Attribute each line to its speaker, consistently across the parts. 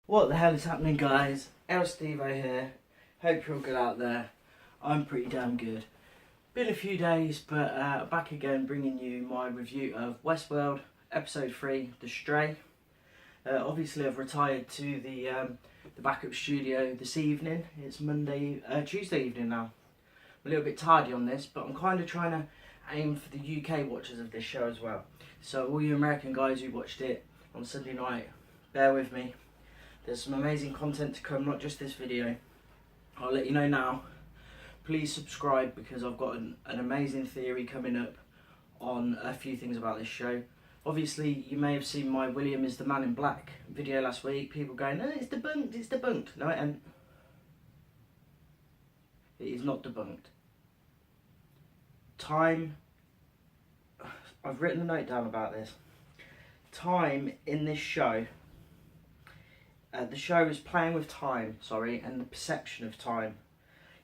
Speaker 1: What the hell is happening, guys? Steve here. Hope you're all good out there. I'm pretty damn good. Been a few days, but back again bringing you my review of Westworld Episode 3, The Stray. Obviously I've retired to the backup studio this evening. It's Tuesday evening now. I'm a little bit tardy on this, but I'm kind of trying to aim for the UK watchers of this show as well. So all you American guys who watched it on Sunday night, bear with me. There's some amazing content to come, not just this video. I'll let you know now. Please subscribe because I've got an amazing theory coming up on a few things about this show. Obviously, you may have seen my William is the Man in Black video last week. People going, no, it's debunked, it's debunked. No, it ain't. It is not debunked. Time, I've written a note down about this. Time in this show, the show is playing with time, and the perception of time.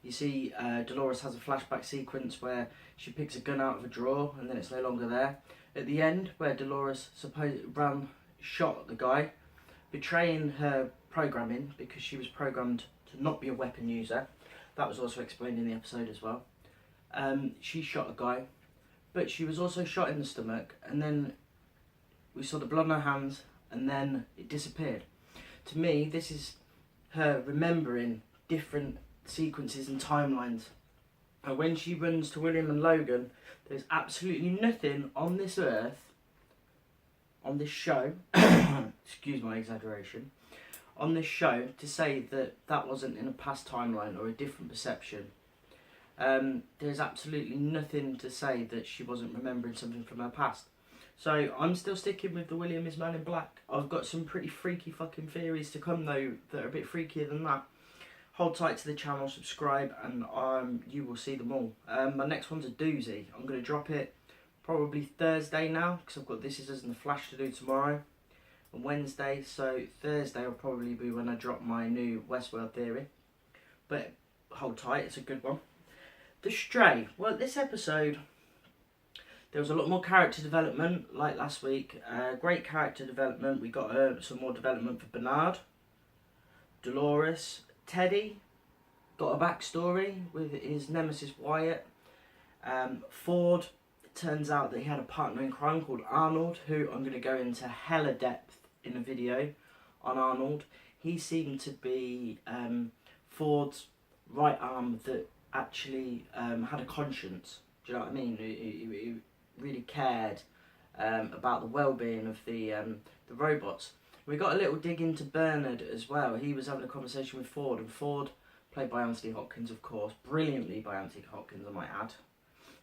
Speaker 1: You see, Dolores has a flashback sequence where she picks a gun out of a drawer and then it's no longer there. At the end, where Dolores shot the guy, betraying her programming because she was programmed to not be a weapon user. That was also explained in the episode as well. She shot a guy, but she was also shot in the stomach, and then we saw the blood on her hands, and then it disappeared. To me, this is her remembering different sequences and timelines. And when she runs to William and Logan, there's absolutely nothing on this earth, on this show, excuse my exaggeration, on this show to say that that wasn't in a past timeline or a different perception. There's absolutely nothing to say that she wasn't remembering something from her past. So I'm still sticking with the William is Man in Black. I've got some pretty freaky fucking theories to come though that are a bit freakier than that. Hold tight to the channel, subscribe, and you will see them all. My next one's a doozy. I'm going to drop it probably Thursday now because I've got This Is Us and The Flash to do tomorrow and Wednesday. So Thursday will probably be when I drop my new Westworld theory. But hold tight, it's a good one. The Stray. Well, this episode, there was a lot more character development, like last week. Great character development. We got some more development for Bernard, Dolores, Teddy. Got a backstory with his nemesis Wyatt. Ford, it turns out that he had a partner in crime called Arnold, who I'm going to go into hella depth in a video on Arnold. He seemed to be Ford's right arm that actually had a conscience. Do you know what I mean? He really cared about the well-being of the robots. We got a little dig into Bernard as well. He was having a conversation with Ford, and Ford, played by Anthony Hopkins, of course, brilliantly by Anthony Hopkins, I might add.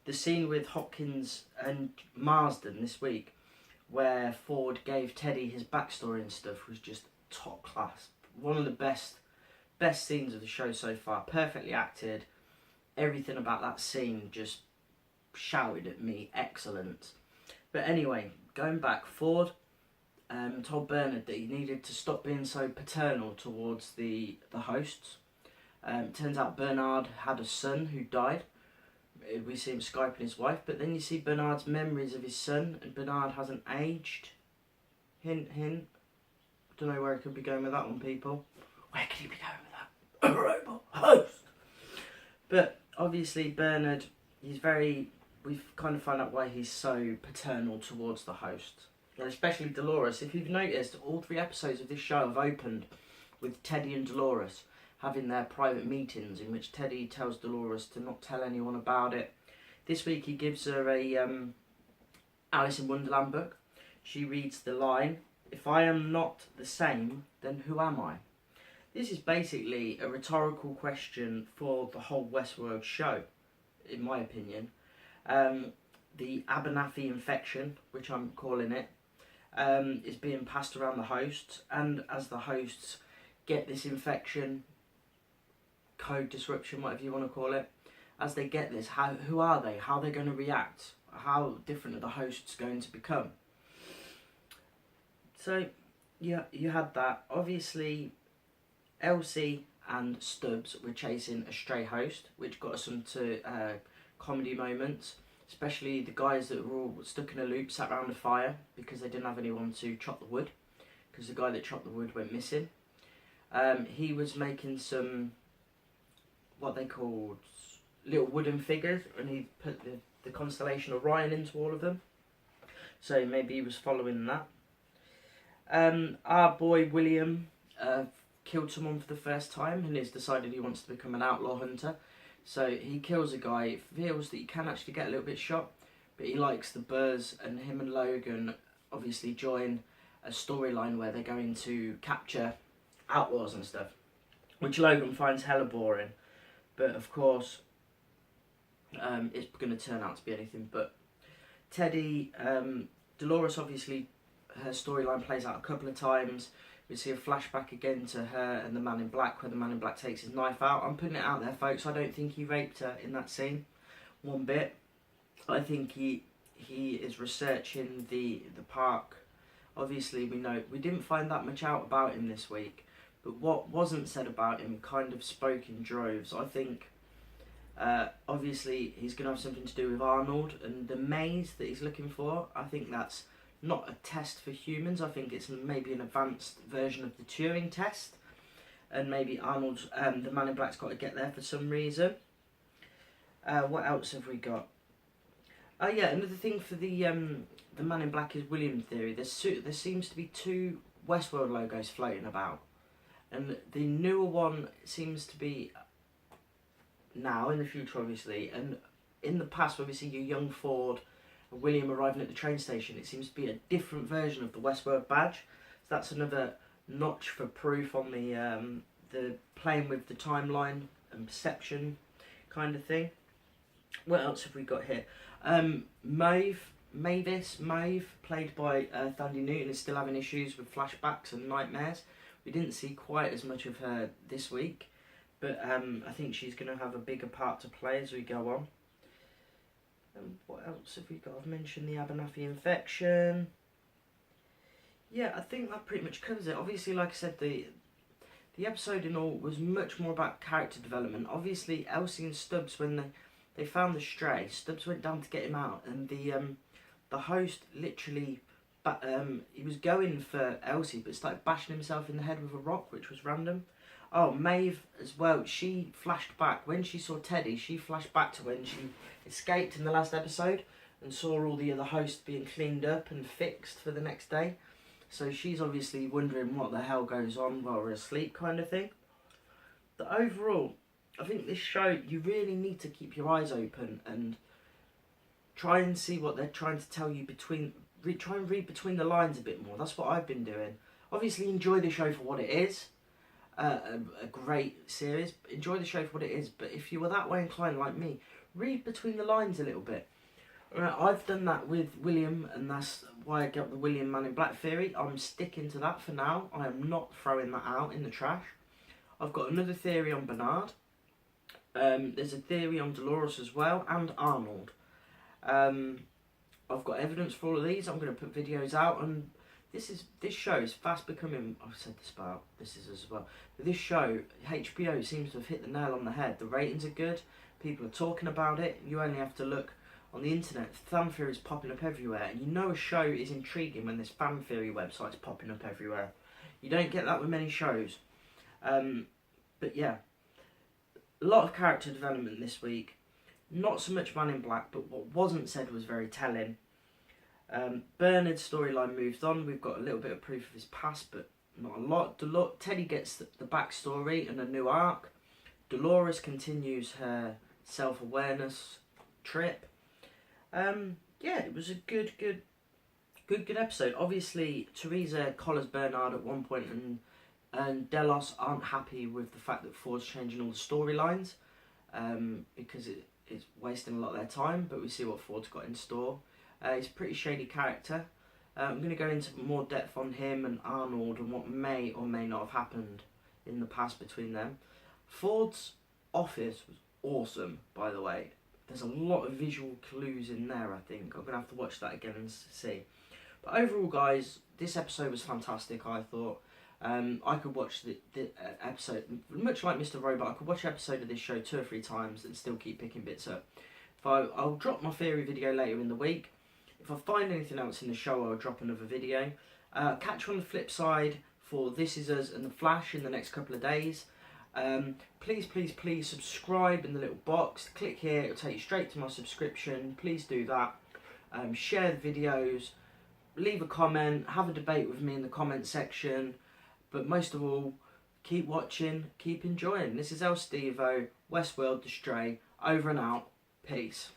Speaker 1: The scene with Hopkins and Marsden this week, where Ford gave Teddy his backstory and stuff, was just top class. One of the best scenes of the show so far. Perfectly acted. Everything about that scene just shouted at me, excellent. But anyway, going back, Ford told Bernard that he needed to stop being so paternal towards the hosts. Turns out Bernard had a son who died. We see him Skyping his wife, but then you see Bernard's memories of his son, and Bernard hasn't aged. Hint, hint. Don't know where he could be going with that one, people. Where could he be going with that? A robot host! But obviously Bernard, we've kind of found out why he's so paternal towards the host. And especially Dolores. If you've noticed, all 3 episodes of this show have opened with Teddy and Dolores having their private meetings in which Teddy tells Dolores to not tell anyone about it. This week he gives her a Alice in Wonderland book. She reads the line, "If I am not the same, then who am I?" This is basically a rhetorical question for the whole Westworld show, in my opinion. The Abernathy infection, which I'm calling it, is being passed around the hosts, and as the hosts get this infection, code disruption, whatever you want to call it, as they get this, who are they? How are they going to react? How different are the hosts going to become? So, yeah, you had that. Obviously, Elsie and Stubbs were chasing a stray host, which got us into comedy moments. Especially the guys that were all stuck in a loop, sat around a fire because they didn't have anyone to chop the wood, because the guy that chopped the wood went missing. He was making some, what they called, little wooden figures, and he put the constellation Orion into all of them. So maybe he was following that. Our boy William killed someone for the first time and has decided he wants to become an outlaw hunter. So he kills a guy. It feels that he can actually get a little bit shot, but he likes the buzz, and him and Logan obviously join a storyline where they're going to capture outlaws and stuff, which Logan finds hella boring. But of course, it's going to turn out to be anything but. Teddy, Dolores, obviously, her storyline plays out a couple of times. We see a flashback again to her and the Man in Black, where the Man in Black takes his knife out. I'm putting it out there, folks. I don't think he raped her in that scene, one bit. I think he is researching the park. Obviously, we know we didn't find that much out about him this week, but what wasn't said about him kind of spoke in droves. I think, obviously, he's going to have something to do with Arnold and the maze that he's looking for. I think that's not a test for humans. I think it's maybe an advanced version of the Turing test, and maybe Arnold's the Man in Black's got to get there for some reason. What else have we got? Oh yeah, another thing for the Man in Black is William theory. There seems to be 2 Westworld logos floating about, and the newer one seems to be now in the future, obviously, and in the past when we see your young Ford and William arriving at the train station, it seems to be a different version of the Westword badge. So that's another notch for proof on the playing with the timeline and perception kind of thing. What else have we got here? Maeve, played by Thandie Newton, is still having issues with flashbacks and nightmares. We didn't see quite as much of her this week, but I think she's going to have a bigger part to play as we go on. What else have we got? I've mentioned the Abernathy infection. Yeah, I think that pretty much covers it. Obviously, like I said, the episode in all was much more about character development. Obviously, Elsie and Stubbs, when they found the stray, Stubbs went down to get him out, and the host literally, he was going for Elsie, but started bashing himself in the head with a rock, which was random. Oh, Maeve as well, she flashed back. When she saw Teddy, she flashed back to when she escaped in the last episode and saw all the other hosts being cleaned up and fixed for the next day. So she's obviously wondering what the hell goes on while we're asleep kind of thing. But overall, I think this show, you really need to keep your eyes open and try and see what they're trying to tell you try and read between the lines a bit more. That's what I've been doing. Obviously enjoy the show for what it is. A great series. Enjoy the show for what it is, but if you were that way inclined like me, read between the lines a little bit. I've done that with William, and that's why I got the William Man in Black theory. I'm sticking to that for now. I am not throwing that out in the trash. I've got another theory on Bernard. There's a theory on Dolores as well, and Arnold. I've got evidence for all of these. I'm going to put videos out, and this show is fast becoming. I've said this about this is as well. But this show, HBO seems to have hit the nail on the head. The ratings are good. People are talking about it. You only have to look on the internet. Fan theory is popping up everywhere, and you know a show is intriguing when this fan theory website's popping up everywhere. You don't get that with many shows. But yeah, a lot of character development this week. Not so much Man in Black, but what wasn't said was very telling. Bernard's storyline moved on. We've got a little bit of proof of his past, but not a lot. Teddy gets the backstory and a new arc. Dolores continues her self-awareness trip. Yeah, it was a good episode. Obviously, Teresa collars Bernard at one point, and Delos aren't happy with the fact that Ford's changing all the storylines, because it's wasting a lot of their time. But we see what Ford's got in store. He's a pretty shady character. I'm going to go into more depth on him and Arnold and what may or may not have happened in the past between them. Ford's office was awesome, by the way. There's a lot of visual clues in there, I think. I'm going to have to watch that again and see. But overall, guys, this episode was fantastic, I thought. I could watch the episode, much like Mr. Robot, I could watch an episode of this show 2 or 3 times and still keep picking bits up. I'll drop my theory video later in the week. If I find anything else in the show, I'll drop another video. Catch you on the flip side for This Is Us and The Flash in the next couple of days. Please subscribe in the little box. Click here, it'll take you straight to my subscription. Please do that. Share the videos, leave a comment, have a debate with me in the comment section. But most of all, keep watching, keep enjoying. This is El Stevo, Westworld The Stray, over and out. Peace.